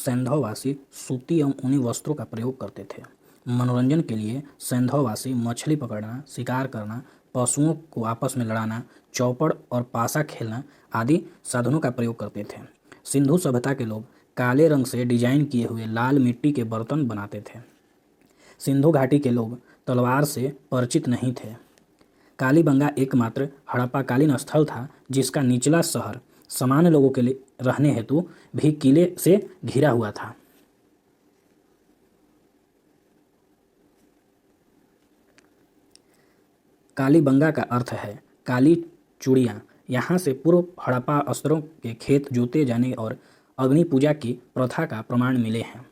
सैंधववासी सूती एवं ऊनी वस्त्रों का प्रयोग करते थे। मनोरंजन के लिए सैंधववासी मछली पकड़ना, शिकार करना, पशुओं को आपस में लड़ाना, चौपड़ और पासा खेलना आदि साधनों का प्रयोग करते थे। सिंधु सभ्यता के लोग काले रंग से डिजाइन किए हुए लाल मिट्टी के बर्तन बनाते थे। सिंधु घाटी के लोग तलवार से परिचित नहीं थे। कालीबंगा एकमात्र हड़प्पाकालीन स्थल था जिसका निचला शहर सामान्य लोगों के लिए रहने हेतु भी किले से घिरा हुआ था। कालीबंगा का अर्थ है काली चूड़ियाँ। यहाँ से पूर्व हड़प्पा अस्त्रों के खेत जोते जाने और अग्नि पूजा की प्रथा का प्रमाण मिले हैं।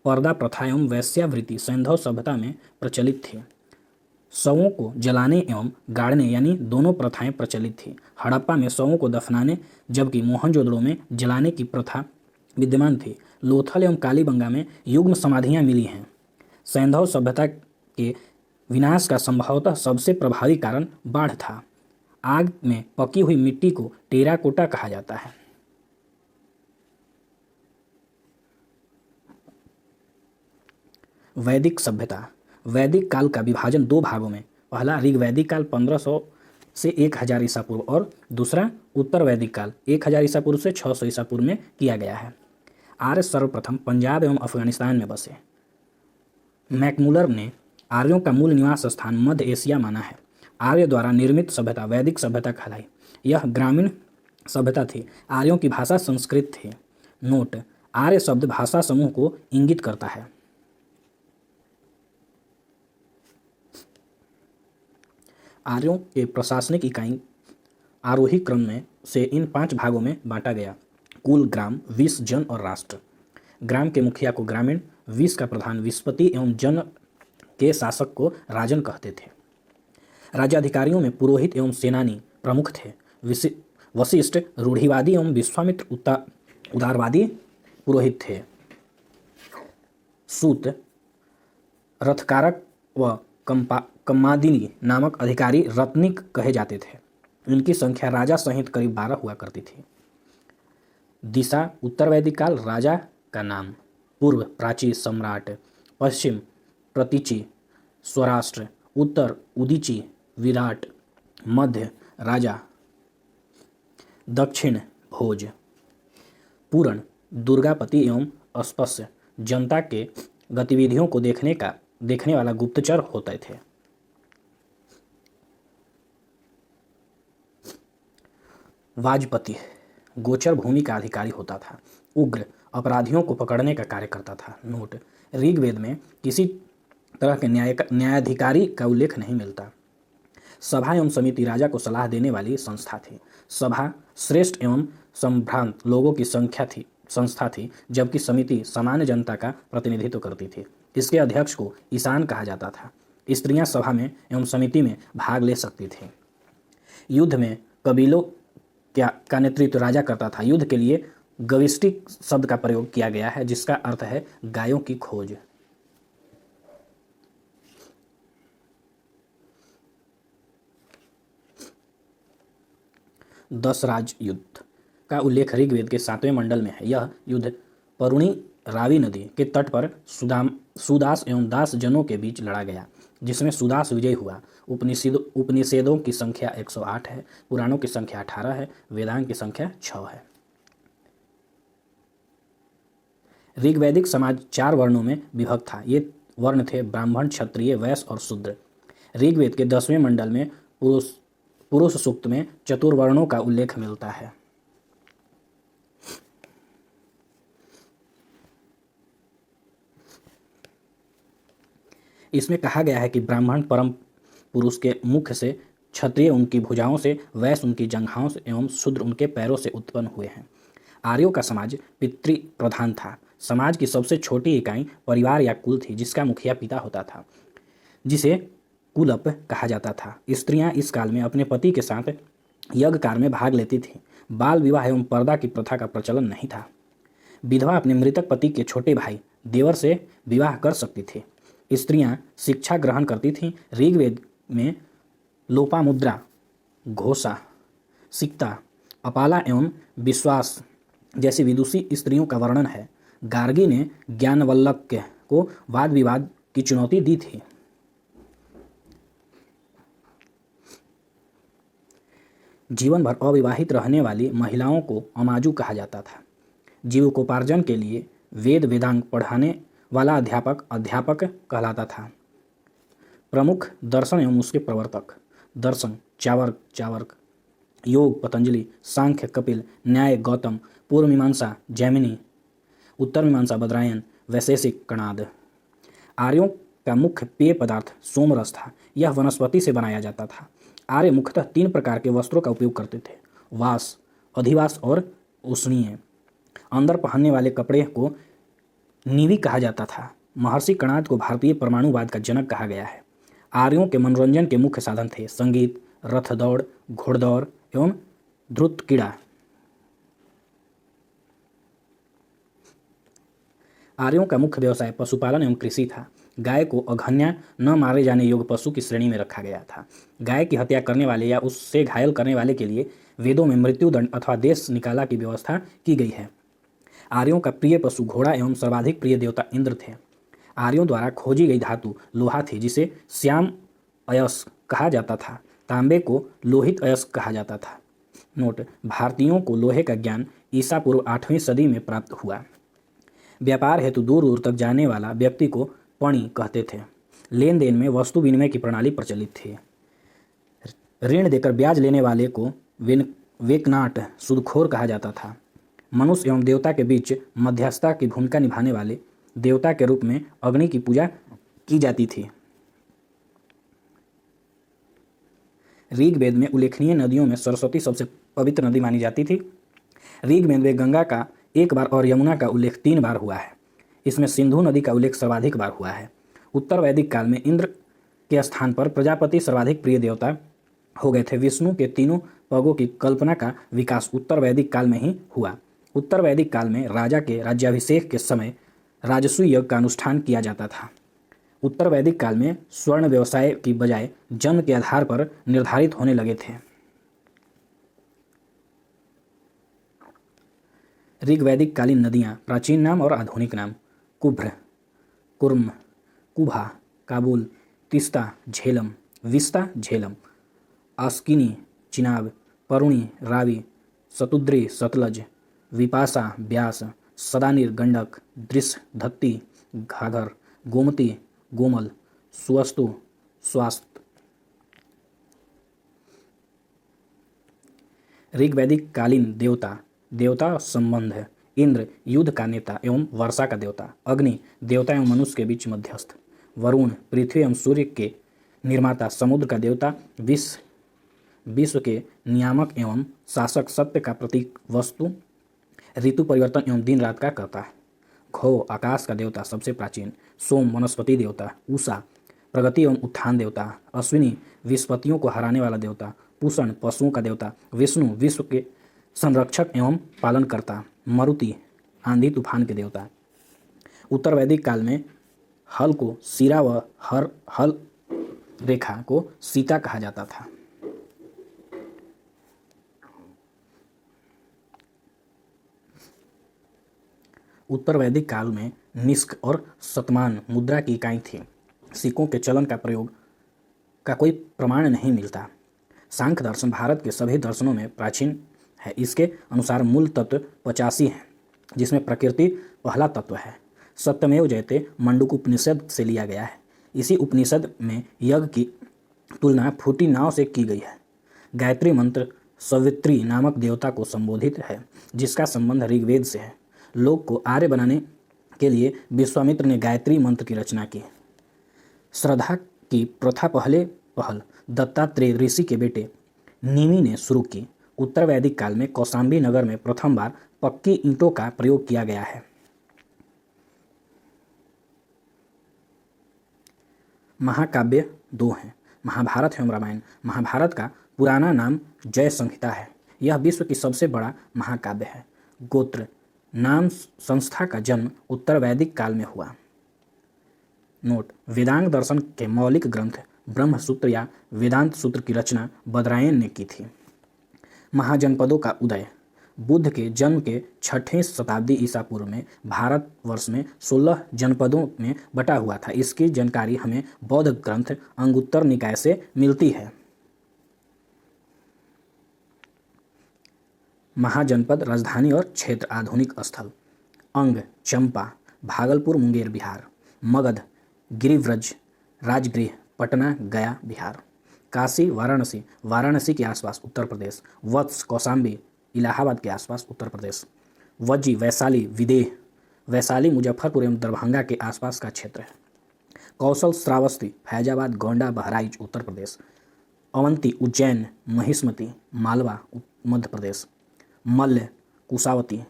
पर्दा प्रथा एवं वेश्यावृत्ति सैंधव सभ्यता में प्रचलित थी। शवों को जलाने एवं गाड़ने यानी दोनों प्रथाएं प्रचलित थी। हड़प्पा में शवों को दफनाने जबकि मोहनजोदड़ो में जलाने की प्रथा विद्यमान थी। लोथल एवं कालीबंगा में युग्म समाधियां मिली हैं। सैंधव सभ्यता के विनाश का संभवतः सबसे प्रभावी कारण बाढ़ था। आग में पकी हुई मिट्टी को टेराकोटा कहा जाता है। वैदिक सभ्यता। वैदिक काल का विभाजन दो भागों में, पहला ऋग्वैदिक काल 1500 से 1000 ईसा पूर्व और दूसरा उत्तर वैदिक काल 1000 ईसा पूर्व से 600 ईसा पूर्व में किया गया है। आर्य सर्वप्रथम पंजाब एवं अफगानिस्तान में बसे। मैकमुलर ने आर्यों का मूल निवास स्थान मध्य एशिया माना है। आर्य द्वारा निर्मित सभ्यता वैदिक सभ्यता कहलाई। यह ग्रामीण सभ्यता थी। आर्यों की भाषा संस्कृत थी। नोट: आर्य शब्द भाषा समूह को इंगित करता है। आर्यों के प्रशासनिक इकाई आरोही क्रम में से इन 5 भागों में बांटा गया: कुल, ग्राम, विष, जन और राष्ट्र। ग्राम के मुखिया को ग्रामीण, विष का प्रधान विषपति एवं जन के शासक को राजन कहते थे। राज्याधिकारियों में पुरोहित एवं सेनानी प्रमुख थे। वशिष्ठ रूढ़िवादी एवं विश्वामित्र उदारवादी पुरोहित थे। सूत रथकारक व कम्मादिनी नामक अधिकारी रत्निक कहे जाते थे। इनकी संख्या राजा सहित करीब 12 हुआ करती थी। दिशा उत्तर वैदिक काल राजा का नाम, पूर्व प्राची सम्राट, पश्चिम प्रतीचि स्वराष्ट्र, उत्तर उदीची विराट, मध्य राजा, दक्षिण भोज। पूरण दुर्गापति एवं अस्पश्य जनता के गतिविधियों को देखने वाला गुप्तचर होते थे। वाजपति गोचर भूमि का अधिकारी होता था। उग्र अपराधियों को पकड़ने का कार्य करता था। नोट: ऋग्वेद में किसी तरह के न्यायाधिकारी का उल्लेख नहीं मिलता। सभा एवं समिति राजा को सलाह देने वाली संस्था थी। सभा श्रेष्ठ एवं संभ्रांत लोगों की संस्था थी, जबकि समिति सामान्य जनता का प्रतिनिधित्व करती थी। इसके अध्यक्ष को ईशान कहा जाता था। स्त्रियां सभा में एवं समिति में भाग ले सकती थीं। युद्ध में कबीलों का नेतृत्व राजा करता था। युद्ध के लिए गविष्टि शब्द का प्रयोग किया गया है, जिसका अर्थ है गायों की खोज। दशराज युद्ध का उल्लेख ऋग्वेद के 7वें मंडल में है। यह युद्ध परुणी रावी नदी के तट पर सुदास एवं दास जनों के बीच लड़ा गया, जिसमें सुदास विजयी हुआ। उपनिषदों की संख्या 108 है, पुराणों की संख्या 18 है, वेदांग की संख्या 6 है। ऋग्वैदिक समाज 4 वर्णों में विभक्त था। ये वर्ण थे ब्राह्मण, क्षत्रिय, वैश्य और शूद्र। ऋग्वेद के 10वें मंडल में पुरुष सूक्त में चतुर्वर्णों का उल्लेख मिलता है। इसमें कहा गया है कि ब्राह्मण परम पुरुष के मुख से, क्षत्रिय उनकी भुजाओं से, वैश्य उनकी जंघाओं से एवं शूद्र उनके पैरों से उत्पन्न हुए हैं। आर्यों का समाज पितृ प्रधान था। समाज की सबसे छोटी इकाई परिवार या कुल थी, जिसका मुखिया पिता होता था, जिसे कुलप कहा जाता था। स्त्रियां इस काल में अपने पति के साथ यज्ञ कार्य में भाग लेती थीं। बाल विवाह एवं पर्दा की प्रथा का प्रचलन नहीं था। विधवा अपने मृतक पति के छोटे भाई देवर से विवाह कर सकती थी। स्त्रियां शिक्षा ग्रहण करती थीं। ऋग्वेद में लोपामुद्रा, घोषा, सिक्ता, अपाला एवं विश्वास जैसी विदुषी स्त्रियों का वर्णन है। गार्गी ने ज्ञानवल्लभ को वाद विवाद की चुनौती दी थी। जीवन भर अविवाहित रहने वाली महिलाओं को अमाजू कहा जाता था। जीविकोपार्जन के लिए वेद वेदांग पढ़ाने वाला अध्यापक अध्यापक कहलाता था। प्रमुख दर्शन एवं उसके प्रवर्तक: दर्शन चावर्क, योग पतंजलि, सांख्य कपिल, न्याय गौतम, पूर्व मीमांसा जैमिनी, उत्तर मीमांसा बदरायन, वैशेषिक कणाद। आर्यों का मुख्य पेय पदार्थ सोमरस था। यह वनस्पति से बनाया जाता था। आर्य मुख्यतः 3 प्रकार के वस्त्रों का उपयोग करते थे: वास, अधिवास और उष्णीय। अंदर पहनने वाले कपड़े को नीवी कहा जाता था। महर्षि कणाद को भारतीय परमाणुवाद का जनक कहा गया है। आर्यों के मनोरंजन के मुख्य साधन थे संगीत, रथ दौड़, घोड़दौड़ एवं ध्रुत क्रीड़ा। आर्यों का मुख्य व्यवसाय पशुपालन एवं कृषि था। गाय को अघन्या न मारे जाने योग्य पशु की श्रेणी में रखा गया था। गाय की हत्या करने वाले या उससे घायल करने वाले के लिए वेदों में मृत्युदंड अथवा देश निकाला की व्यवस्था की गई है। आर्यों का प्रिय पशु घोड़ा एवं सर्वाधिक प्रिय देवता इंद्र थे। आर्यों द्वारा खोजी गई धातु लोहा थी, जिसे श्याम अयस्क कहा जाता था। तांबे को लोहित अयस्क कहा जाता था। नोट: भारतीयों को लोहे का ज्ञान ईसा पूर्व 8वीं सदी में प्राप्त हुआ। व्यापार हेतु दूर दूर तक जाने वाला व्यक्ति को पणी कहते थे। लेन देन में वस्तु विनिमय की प्रणाली प्रचलित थी। ऋण देकर ब्याज लेने वाले को वेकनाट सूदखोर कहा जाता था। मनुष्य एवं देवता के बीच मध्यस्थता की भूमिका निभाने वाले देवता के रूप में अग्नि की पूजा की जाती थी। ऋग्वेद में उल्लेखनीय नदियों में सरस्वती सबसे पवित्र नदी मानी जाती थी। ऋग्वेद में गंगा का 1 बार और यमुना का उल्लेख 3 बार हुआ है। इसमें सिंधु नदी का उल्लेख सर्वाधिक बार हुआ है। उत्तर वैदिक काल में इंद्र के स्थान पर प्रजापति सर्वाधिक प्रिय देवता हो गए थे। विष्णु के 3 पगों की कल्पना का विकास उत्तर वैदिक काल में ही हुआ। उत्तर वैदिक काल में राजा के राज्याभिषेक के समय राजस्व यज्ञ का अनुष्ठान किया जाता था। उत्तर वैदिक काल में स्वर्ण व्यवसाय की बजाय जन्म के आधार पर निर्धारित होने लगे थे। ऋग्वैदिक कालीन नदियाँ: प्राचीन नाम और आधुनिक नाम: कुभ्र, कुर्म, कुभा, काबुल, तिस्ता, झेलम, विस्ता, झेलम, आस्किनी, चिनाब, परुणी, रावी, सतुद्री, सतलज, विपाशा, ब्यास, सदानीर, गंडक, दृश, धत्ती, घाघर, गोमती, गोमल, सुवस्तु, स्वास्त। ऋग्वैदिक कालीन देवता संबंध है: इंद्र युद्ध का नेता एवं वर्षा का देवता, अग्नि देवता एवं मनुष्य के बीच मध्यस्थ, वरुण पृथ्वी एवं सूर्य के निर्माता, समुद्र का देवता विश्व के नियामक एवं शासक, सत्य का प्रतीक, वस्तु ऋतु परिवर्तन एवं दिन रात का कर्ता, घो आकाश का देवता सबसे प्राचीन, सोम वनस्पति देवता, उषा प्रगति एवं उत्थान देवता, अश्विनी विस्पत्तियों को हराने वाला देवता, पूषण पशुओं का देवता, विष्णु विश्व के संरक्षक एवं पालनकर्ता, मरुति आंधी तूफान के देवता। उत्तर वैदिक काल में हल को सिरा व हल रेखा को सीता कहा जाता था। उत्तर वैदिक काल में निष्क और शतमान मुद्रा की इकाई थी। सिक्कों के चलन का प्रयोग का कोई प्रमाण नहीं मिलता। सांख्य दर्शन भारत के सभी दर्शनों में प्राचीन है। इसके अनुसार मूल तत्व 85 है, जिसमें प्रकृति पहला तत्व है। सत्यमेव जयते मंडूक उपनिषद से लिया गया है। इसी उपनिषद में यज्ञ की तुलना फूटी नाव से की गई है। गायत्री मंत्र सवित्री नामक देवता को संबोधित है, जिसका संबंध ऋग्वेद से है। लोक को आर्य बनाने के लिए विश्वामित्र ने गायत्री मंत्र की रचना की। श्रद्धा की प्रथा पहल दत्तात्रेय ऋषि के बेटे निमि ने शुरू की। उत्तर वैदिक काल में कौशाम्बी नगर में प्रथम बार पक्की ईंटों का प्रयोग किया गया है। महाकाव्य 2 हैं, महाभारत एवं रामायण। महाभारत का पुराना नाम जय संहिता है। यह विश्व की सबसे बड़ा महाकाव्य है। गोत्र नाम संस्था का जन्म उत्तर वैदिक काल में हुआ। नोट: वेदांग दर्शन के मौलिक ग्रंथ ब्रह्म सूत्र या वेदांत सूत्र की रचना बदरायन ने की थी। महाजनपदों का उदय: बुद्ध के जन्म के 6वीं शताब्दी ईसा पूर्व में भारतवर्ष में 16 जनपदों में बटा हुआ था। इसकी जानकारी हमें बौद्ध ग्रंथ अंगुत्तर निकाय से मिलती है। महाजनपद, राजधानी और क्षेत्र, आधुनिक स्थल। अंग, चंपा, भागलपुर, मुंगेर, बिहार। मगध, गिरिव्रज, राजगृह, पटना, गया, बिहार। काशी, वाराणसी, वाराणसी के आसपास, उत्तर प्रदेश। वत्स, कौशाम्बी, इलाहाबाद के आसपास, उत्तर प्रदेश। वज्जी, वैशाली, विदेह, वैशाली, मुजफ्फरपुर एवं दरभंगा के आसपास का क्षेत्र है। कौशल, श्रावस्ती, फैजाबाद, गोंडा, बहराइच, उत्तर प्रदेश। अवंती, उज्जैन, महिष्मती, मालवा, मध्य प्रदेश। मल्ल, कुशावती,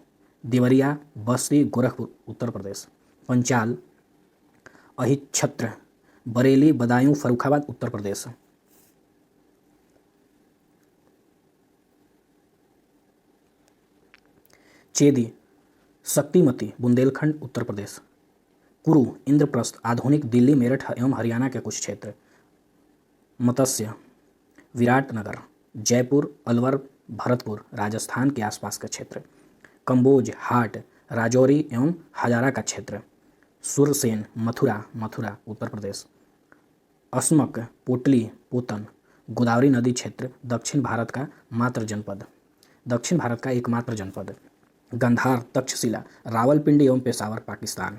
देवरिया, बस्ती, गोरखपुर, उत्तर प्रदेश। पंचाल, अहिच्छत्र, बरेली, बदायूं, फर्रुखाबाद, उत्तर प्रदेश। चेदी, शक्तिमती, बुंदेलखंड, उत्तर प्रदेश। कुरु, इंद्रप्रस्थ, आधुनिक दिल्ली, मेरठ एवं हरियाणा के कुछ क्षेत्र। मत्स्य, विराटनगर, जयपुर, अलवर, भरतपुर, राजस्थान के आसपास का क्षेत्र। कंबोज, हाट, राजौरी एवं हजारा का क्षेत्र। सुरसेन, मथुरा, मथुरा, उत्तर प्रदेश। अस्मक, पोटली, पोतन, गोदावरी नदी क्षेत्र, दक्षिण भारत का मात्र जनपद, दक्षिण भारत का एकमात्र जनपद। गंधार, तक्षशिला, रावलपिंडी एवं पेशावर, पाकिस्तान।